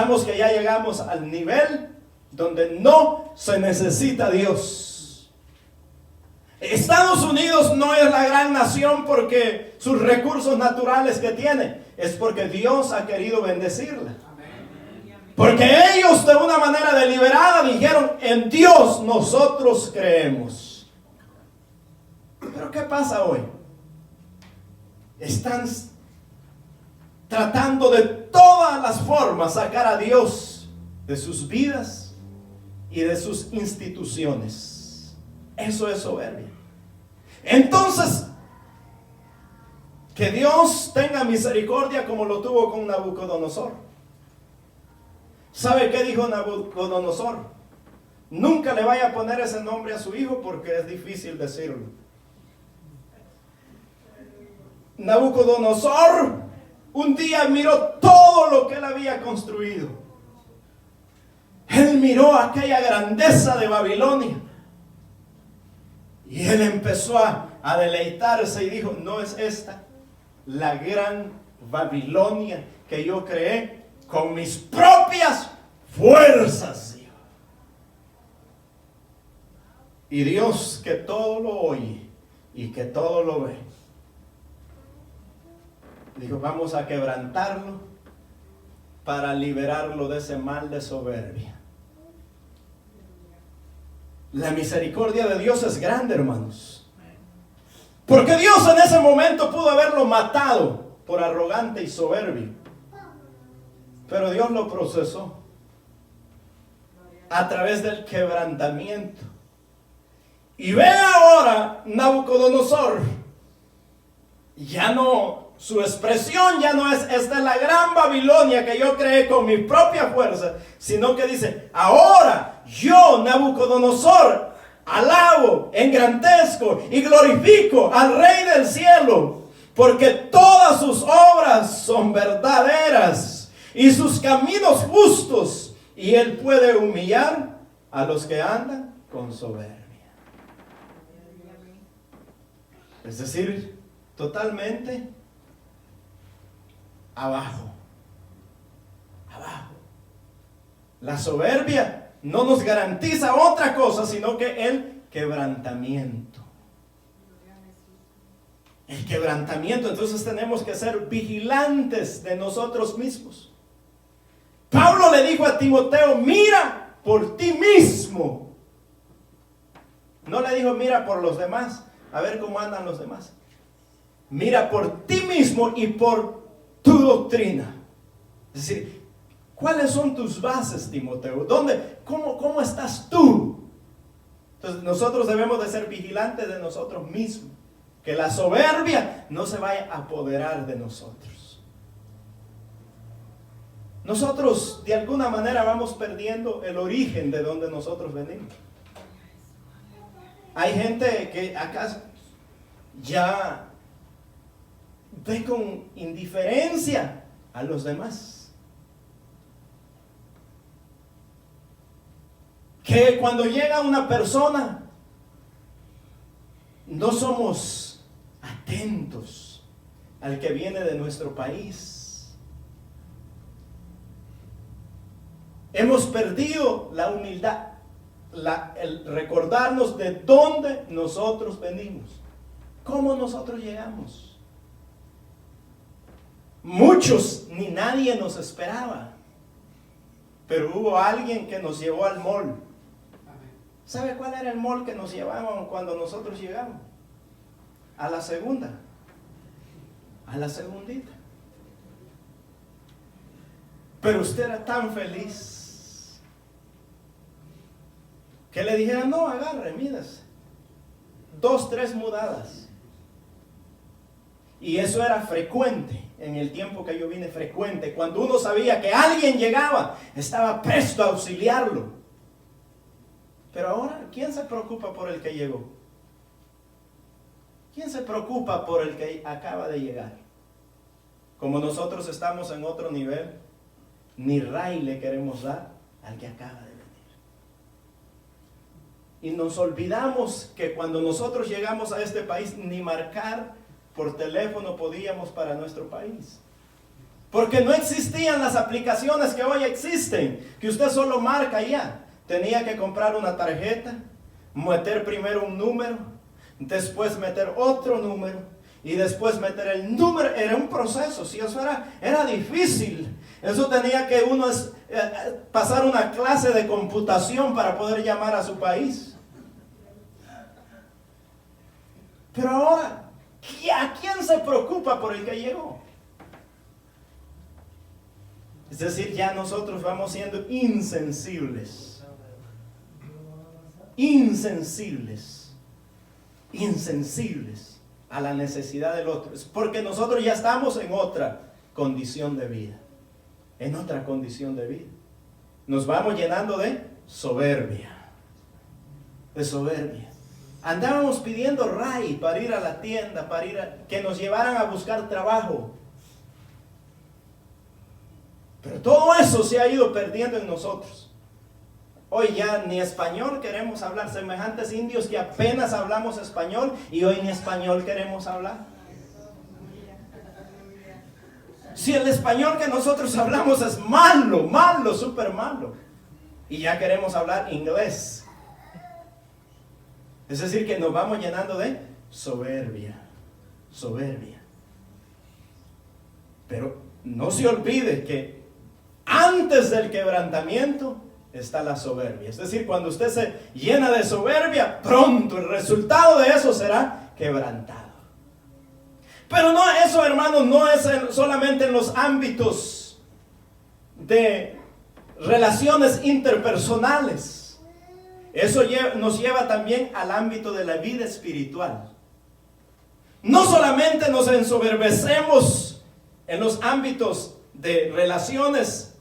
pensamos que ya llegamos al nivel donde no se necesita Dios. Estados Unidos no es la gran nación porque sus recursos naturales que tiene, es porque Dios ha querido bendecirla. Porque ellos de una manera deliberada dijeron, en Dios nosotros creemos. Pero ¿qué pasa hoy? Están tratando de todas las formas sacar a Dios de sus vidas y de sus instituciones. Eso es soberbia. Entonces, que Dios tenga misericordia como lo tuvo con Nabucodonosor. ¿Sabe qué dijo Nabucodonosor? Nunca le vaya a poner ese nombre a su hijo porque es difícil decirlo. Nabucodonosor un día miró todo lo que él había construido. Él miró aquella grandeza de Babilonia. Y él empezó a deleitarse y dijo, ¿no es esta la gran Babilonia que yo creé con mis propias fuerzas? Y Dios, que todo lo oye y que todo lo ve, dijo, vamos a quebrantarlo para liberarlo de ese mal de soberbia. La misericordia de Dios es grande, hermanos. Porque Dios en ese momento pudo haberlo matado por arrogante y soberbio. Pero Dios lo procesó a través del quebrantamiento. Y ve ahora Nabucodonosor, ya no, su expresión ya no es, esta es la gran Babilonia que yo creé con mi propia fuerza, sino que dice, ahora yo, Nabucodonosor, alabo, engrandezco y glorifico al Rey del cielo, porque todas sus obras son verdaderas y sus caminos justos, y él puede humillar a los que andan con soberbia. Es decir, totalmente abajo. La soberbia no nos garantiza otra cosa, sino que el quebrantamiento. El quebrantamiento. Entonces tenemos que ser vigilantes de nosotros mismos. Pablo le dijo a Timoteo, mira por ti mismo. No le dijo, mira por los demás, a ver cómo andan los demás. Mira por ti mismo y por tu doctrina. Es decir, ¿cuáles son tus bases, Timoteo? ¿Cómo estás tú? Entonces nosotros debemos de ser vigilantes de nosotros mismos. Que la soberbia no se vaya a apoderar de nosotros. Nosotros de alguna manera vamos perdiendo el origen de donde nosotros venimos. Hay gente que acá ya ve con indiferencia a los demás. Que cuando llega una persona, no somos atentos al que viene de nuestro país. Hemos perdido la humildad, el recordarnos de dónde nosotros venimos, cómo nosotros llegamos. Muchos ni nadie nos esperaba, pero hubo alguien que nos llevó al mall. ¿Sabe cuál era el mall que nos llevaban cuando nosotros llegamos? A la segunda. A la segundita. Pero usted era tan feliz que le dijeron, no, agarre, mídase 2, 3 mudadas. Y eso era frecuente. En el tiempo que yo vine, frecuente. Cuando uno sabía que alguien llegaba, estaba presto a auxiliarlo. Pero ahora, ¿quién se preocupa por el que llegó? ¿Quién se preocupa por el que acaba de llegar? Como nosotros estamos en otro nivel, ni ray le queremos dar al que acaba de venir. Y nos olvidamos que cuando nosotros llegamos a este país, ni marcar por teléfono podíamos para nuestro país. Porque no existían las aplicaciones que hoy existen, que usted solo marca y ya. Tenía que comprar una tarjeta, meter primero un número, después meter otro número y después meter el número. Era un proceso, sí, eso era difícil. Eso tenía que uno pasar una clase de computación para poder llamar a su país. Pero ahora, ¿a quién se preocupa por el que llegó? Es decir, ya nosotros vamos siendo insensibles. Insensibles a la necesidad del otro. Es porque nosotros ya estamos en otra condición de vida. En otra condición de vida. Nos vamos llenando de soberbia. De soberbia. Andábamos pidiendo ray para ir a la tienda, que nos llevaran a buscar trabajo. Pero todo eso se ha ido perdiendo en nosotros. Hoy ya ni español queremos hablar, semejantes indios que apenas hablamos español y hoy ni español queremos hablar. Si el español que nosotros hablamos es malo, súper malo, y ya queremos hablar inglés. Es decir, que nos vamos llenando de soberbia. Pero no se olvide que antes del quebrantamiento está la soberbia. Es decir, cuando usted se llena de soberbia, pronto el resultado de eso será quebrantado. Pero no, eso, hermanos, no es solamente en los ámbitos de relaciones interpersonales. Eso nos lleva también al ámbito de la vida espiritual. No solamente nos ensoberbecemos en los ámbitos de relaciones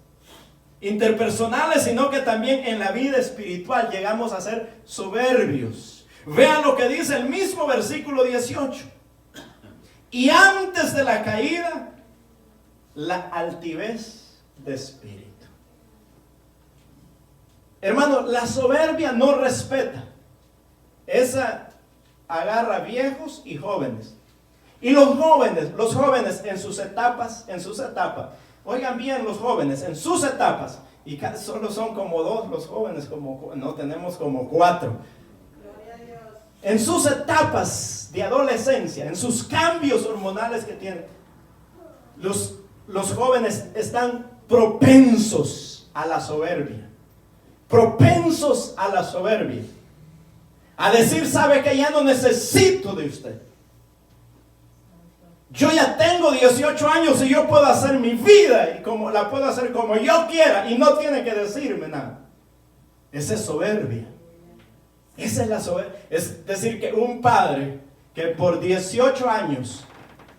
interpersonales, sino que también en la vida espiritual llegamos a ser soberbios. Vean lo que dice el mismo versículo 18. Y antes de la caída, la altivez de espíritu. Hermano, la soberbia no respeta. Esa agarra viejos y jóvenes. Y los jóvenes en sus etapas, oigan bien, los jóvenes en sus etapas, y solo son como 2 los jóvenes, no tenemos como 4. En sus etapas de adolescencia, en sus cambios hormonales que tienen, los jóvenes están propensos a la soberbia. A decir, sabe que ya no necesito de usted. Yo ya tengo 18 años y yo puedo hacer mi vida y la puedo hacer como yo quiera y no tiene que decirme nada. Esa es soberbia. Esa es la soberbia. Es decir, que un padre que por 18 años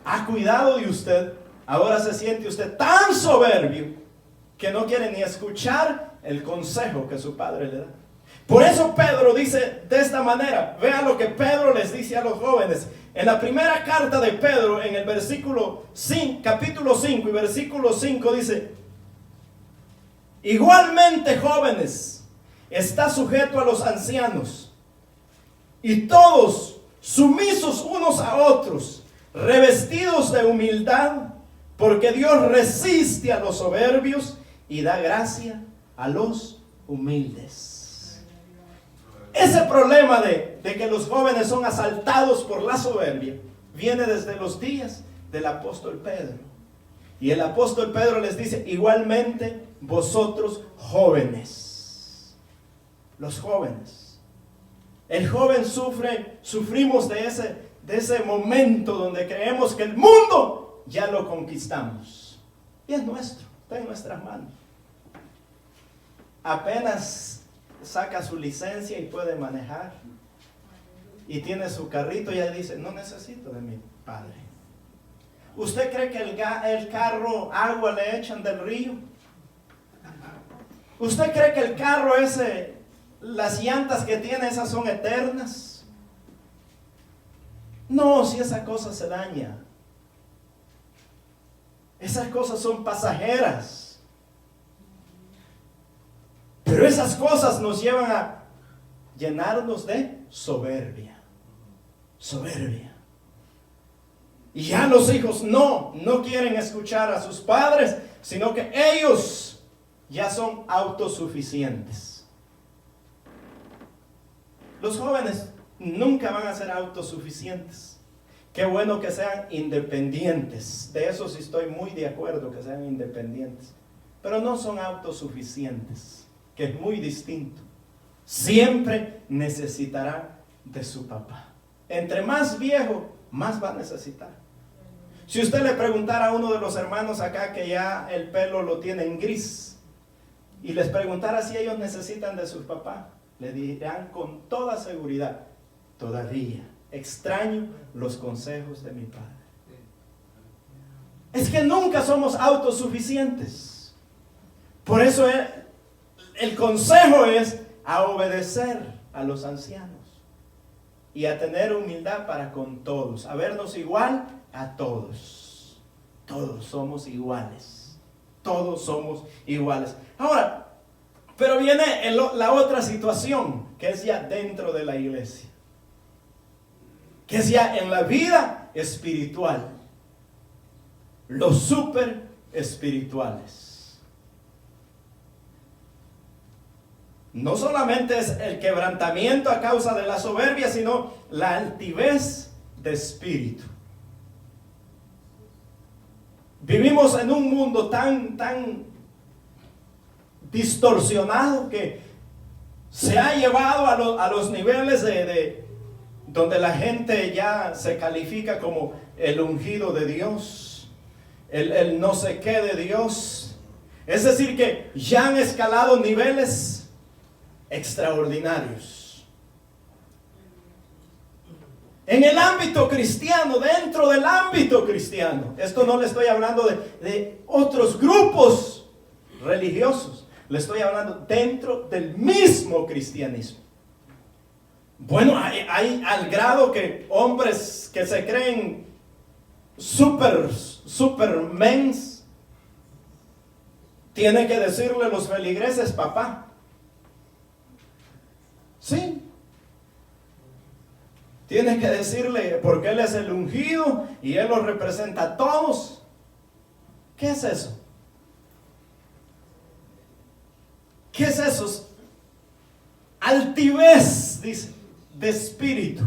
ha cuidado de usted, ahora se siente usted tan soberbio que no quiere ni escuchar el consejo que su padre le da. Por eso Pedro dice de esta manera. Vea lo que Pedro les dice a los jóvenes. En la primera carta de Pedro, en el capítulo 5 y versículo 5 dice: igualmente, jóvenes, está sujeto a los ancianos, y todos sumisos unos a otros, revestidos de humildad, porque Dios resiste a los soberbios y da gracia a los humildes. Ese problema de que los jóvenes son asaltados por la soberbia viene desde los días del apóstol Pedro. Y el apóstol Pedro les dice: igualmente vosotros jóvenes. Los jóvenes. El joven sufrimos de ese momento donde creemos que el mundo ya lo conquistamos. Y es nuestro, está en nuestras manos. Apenas saca su licencia y puede manejar y tiene su carrito y ya dice: no necesito de mi padre. ¿Usted cree que el carro agua le echan del río? ¿Usted cree que el carro las llantas que tiene, esas son eternas? No, si esa cosa se daña, esas cosas son pasajeras. Pero esas cosas nos llevan a llenarnos de soberbia. Y ya los hijos no quieren escuchar a sus padres, sino que ellos ya son autosuficientes. Los jóvenes nunca van a ser autosuficientes. Qué bueno que sean independientes. De eso sí estoy muy de acuerdo, que sean independientes. Pero no son autosuficientes, que es muy distinto. Siempre necesitará de su papá. Entre más viejo, más va a necesitar. Si usted le preguntara a uno de los hermanos acá que ya el pelo lo tienen gris, y les preguntara si ellos necesitan de su papá, le dirán con toda seguridad: todavía extraño los consejos de mi padre. Es que nunca somos autosuficientes. Por eso el consejo es a obedecer a los ancianos y a tener humildad para con todos, a vernos igual a todos. Todos somos iguales. Todos somos iguales. Ahora, pero viene la otra situación, que es ya dentro de la iglesia, que es ya en la vida espiritual. Los super espirituales. No solamente es el quebrantamiento a causa de la soberbia, sino la altivez de espíritu. Vivimos en un mundo tan distorsionado que se ha llevado a los niveles de donde la gente ya se califica como el ungido de Dios, el no sé qué de Dios. Es decir, que ya han escalado niveles extraordinarios. En el ámbito cristiano, dentro del ámbito cristiano, esto no le estoy hablando de otros grupos religiosos, le estoy hablando dentro del mismo cristianismo. Bueno, hay al grado que hombres que se creen supermens tienen que decirle a los feligreses papá. Sí. Tienen que decirle porque él es el ungido y él los representa a todos. ¿Qué es eso? ¿Qué es eso? Altivez, dice, de espíritu.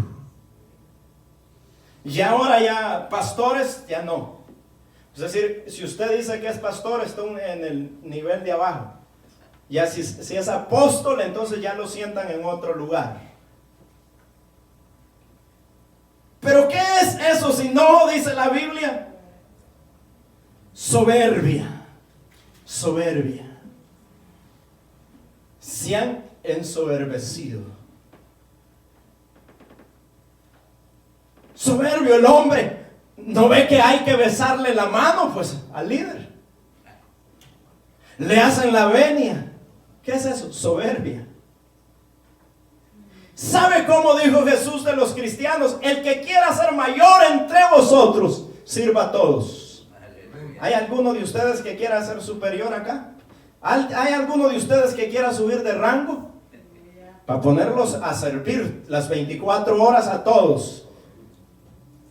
Y ahora ya pastores, ya no. Es decir, si usted dice que es pastor, está en el nivel de abajo. Ya si es apóstol, entonces ya lo sientan en otro lugar. ¿Pero qué es eso si no, dice la Biblia? Soberbia. Soberbia. Se han ensoberbecido. Soberbio el hombre. ¿No ve que hay que besarle la mano pues al líder? Le hacen la venia. ¿Qué es eso? Soberbia. ¿Sabe cómo dijo Jesús de los cristianos? El que quiera ser mayor entre vosotros, sirva a todos. ¿Hay alguno de ustedes que quiera ser superior acá? ¿Hay alguno de ustedes que quiera subir de rango? Para ponerlos a servir las 24 horas a todos.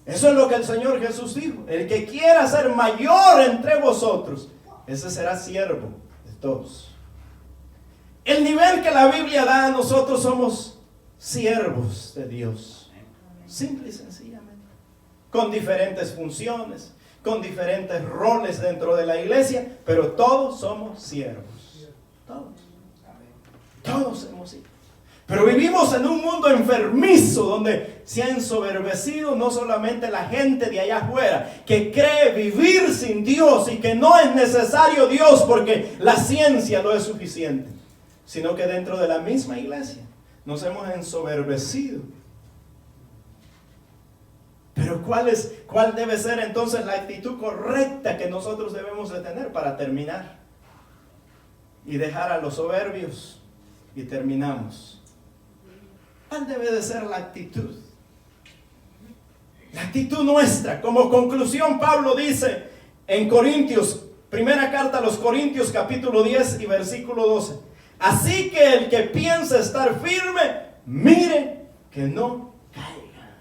Eso es lo que el Señor Jesús dijo. El que quiera ser mayor entre vosotros, ese será siervo de todos. El nivel que la Biblia da a nosotros somos siervos de Dios, simple y sencillamente, con diferentes funciones, con diferentes roles dentro de la iglesia, pero todos somos siervos. Todos hemos sido. Pero vivimos en un mundo enfermizo donde se ha ensoberbecido no solamente la gente de allá afuera, que cree vivir sin Dios y que no es necesario Dios porque la ciencia no es suficiente, sino que dentro de la misma iglesia nos hemos ensoberbecido. Pero ¿cuál debe ser entonces la actitud correcta que nosotros debemos de tener para terminar? Y dejar a los soberbios y terminamos. ¿Cuál debe de ser la actitud? La actitud nuestra. Como conclusión, Pablo dice en Corintios, primera carta a los Corintios, capítulo 10 y versículo 12. Así que el que piensa estar firme, mire que no caiga.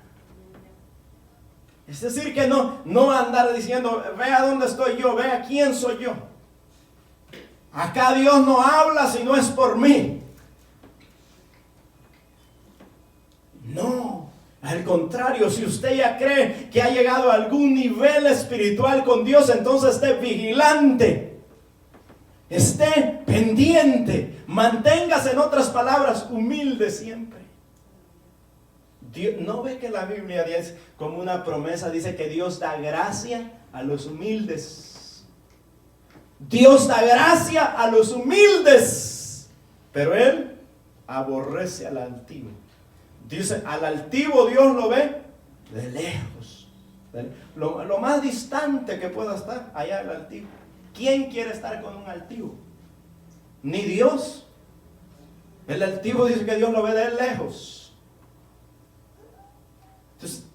Es decir, que no andar diciendo, vea dónde estoy yo, vea quién soy yo. Acá Dios no habla si no es por mí. No, al contrario, si usted ya cree que ha llegado a algún nivel espiritual con Dios, entonces esté vigilante, esté pendiente, manténgase, en otras palabras, humilde siempre. Dios, ¿no ve que la Biblia dice como una promesa? Dice que Dios da gracia a los humildes. Dios da gracia a los humildes, pero Él aborrece al altivo. Dice, al altivo Dios lo ve de lejos. Lo más distante que pueda estar, allá el altivo. ¿Quién quiere estar con un altivo? Ni Dios. El altivo dice que Dios lo ve de lejos. Entonces,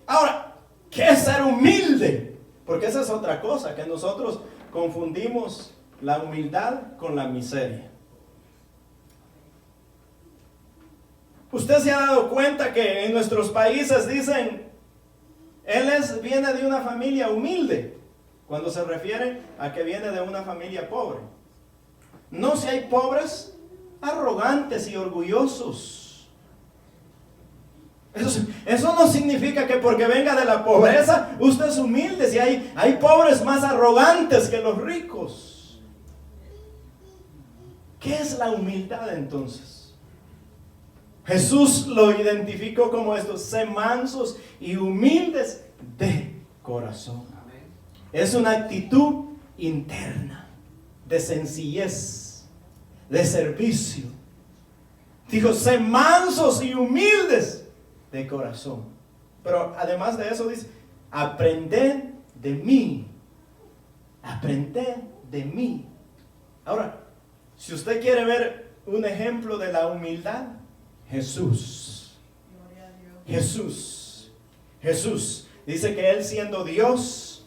ahora, ¿qué es ser humilde? Porque esa es otra cosa, que nosotros confundimos la humildad con la miseria. Usted se ha dado cuenta que en nuestros países dicen, viene de una familia humilde, cuando se refiere a que viene de una familia pobre. No, si hay pobres arrogantes y orgullosos. Eso no significa que porque venga de la pobreza usted es humilde. Si hay pobres más arrogantes que los ricos. ¿Qué es la humildad entonces? Jesús lo identificó como estos: sé mansos y humildes de corazón. Es una actitud interna de sencillez, de servicio. Dijo, sé mansos y humildes de corazón. Pero además de eso dice, aprended de mí. Aprended de mí. Ahora, si usted quiere ver un ejemplo de la humildad, Jesús. Jesús dice que Él, siendo Dios,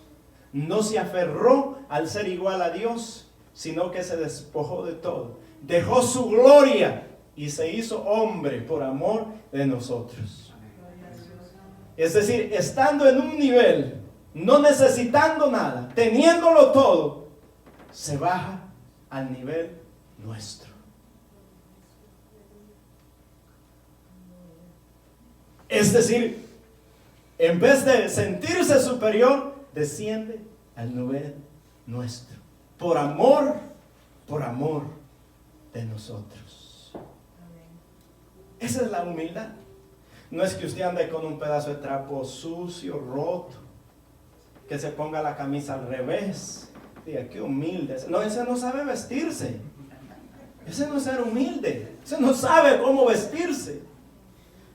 no se aferró al ser igual a Dios, sino que se despojó de todo. Dejó su gloria y se hizo hombre por amor de nosotros. Es decir, estando en un nivel, no necesitando nada, teniéndolo todo, se baja al nivel nuestro. Es decir, en vez de sentirse superior, desciende al nivel nuestro. Por amor de nosotros. Esa es la humildad. No es que usted ande con un pedazo de trapo sucio, roto, que se ponga la camisa al revés. Diga, qué humilde. No, ese no sabe vestirse. Ese no es ser humilde. Ese no sabe cómo vestirse.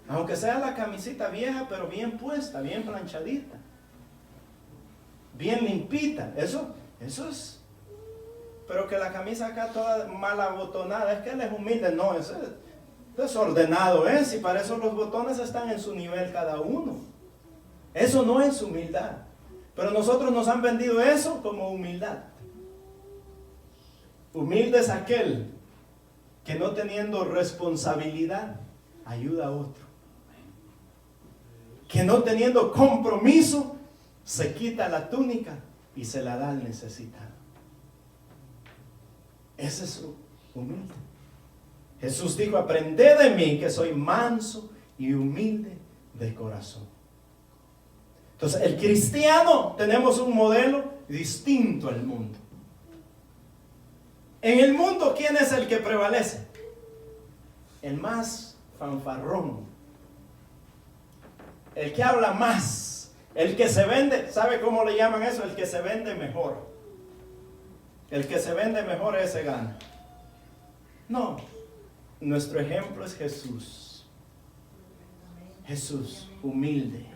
Aunque sea la camisita vieja, pero bien puesta, bien planchadita, bien limpita. Eso es. Pero que la camisa acá toda mal abotonada, es que él es humilde. No, eso es desordenado, y para eso los botones están en su nivel cada uno. Eso no es humildad. Pero nosotros nos han vendido eso como humildad. Humilde es aquel que, no teniendo responsabilidad, ayuda a otro. Que no teniendo compromiso, se quita la túnica y se la da al necesitado. Ese es humilde. Jesús dijo, aprended de mí, que soy manso y humilde de corazón. Entonces, el cristiano, tenemos un modelo distinto al mundo. En el mundo, ¿quién es el que prevalece? El más fanfarrón, el que habla más, el que se vende. ¿Sabe cómo le llaman eso? El que se vende mejor. El que se vende mejor, ese gana. No, nuestro ejemplo es Jesús. Jesús, humilde,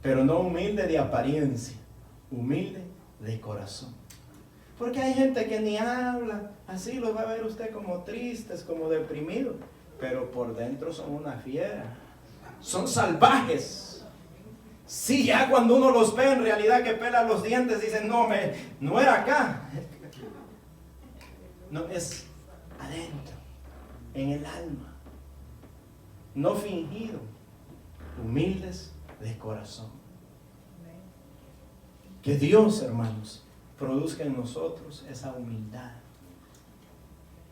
pero no humilde de apariencia, humilde de corazón. Porque hay gente que ni habla, así los va a ver usted como tristes, como deprimidos, pero por dentro son una fiera, son salvajes. Sí, ya cuando uno los ve en realidad que pelan los dientes, dicen, no era acá. No, es adentro, en el alma. no fingido, humildes de corazón. Que Dios, hermanos, produzca en nosotros esa humildad.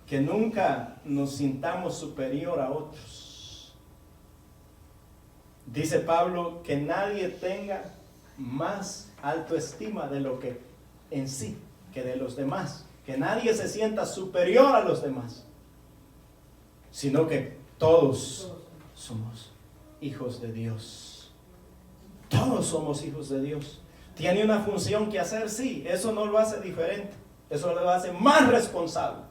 Que nunca nos sintamos superior a otros. Dice Pablo que nadie tenga más autoestima de lo que en sí, que de los demás. Que nadie se sienta superior a los demás, sino que todos somos hijos de Dios. Todos somos hijos de Dios. ¿Tiene una función que hacer? Sí, eso no lo hace diferente, eso lo hace más responsable.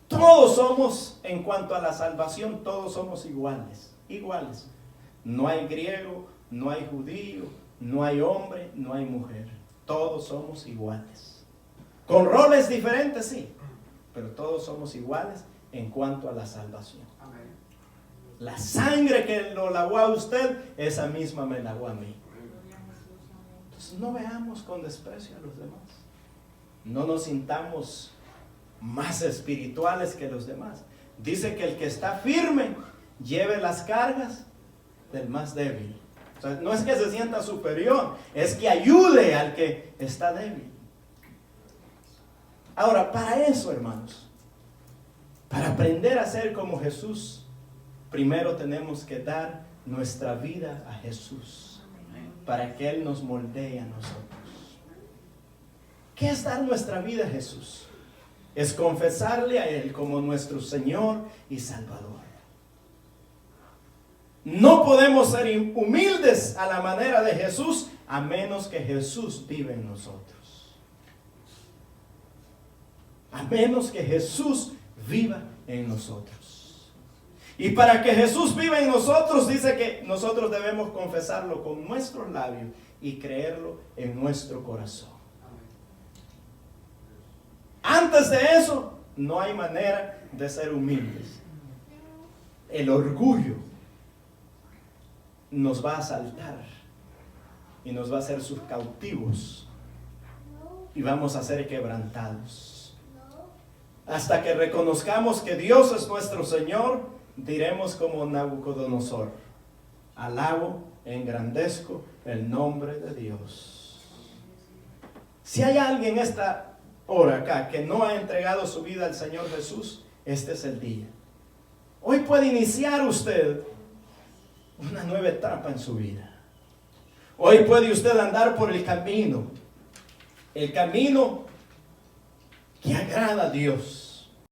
Todos somos, en cuanto a la salvación, todos somos iguales, iguales. No hay griego, no hay judío, no hay hombre, no hay mujer. Todos somos iguales. Con roles diferentes, sí, pero todos somos iguales en cuanto a la salvación. Amén. La sangre que lo lavó a usted, esa misma me lavó a mí. Entonces no veamos con desprecio a los demás. No nos sintamos más espirituales que los demás. Dice que el que está firme lleve las cargas del más débil. O sea, no es que se sienta superior, es que ayude al que está débil. Ahora, para eso, hermanos, para aprender a ser como Jesús, primero tenemos que dar nuestra vida a Jesús, para que Él nos moldee a nosotros. ¿Qué es dar nuestra vida a Jesús? Es confesarle a Él como nuestro Señor y Salvador. No podemos ser humildes a la manera de Jesús a menos que Jesús vive en nosotros. A menos que Jesús viva en nosotros. Y para que Jesús viva en nosotros, dice que nosotros debemos confesarlo con nuestros labios y creerlo en nuestro corazón. Antes de eso, no hay manera de ser humildes. El orgullo nos va a asaltar y nos va a hacer sus cautivos y vamos a ser quebrantados. Hasta que reconozcamos que Dios es nuestro Señor, diremos como Nabucodonosor: alabo, engrandezco el nombre de Dios. Si hay alguien esta hora acá que no ha entregado su vida al Señor Jesús, este es el día. Hoy puede iniciar usted una nueva etapa en su vida. Hoy puede usted andar por el camino que agrada a Dios.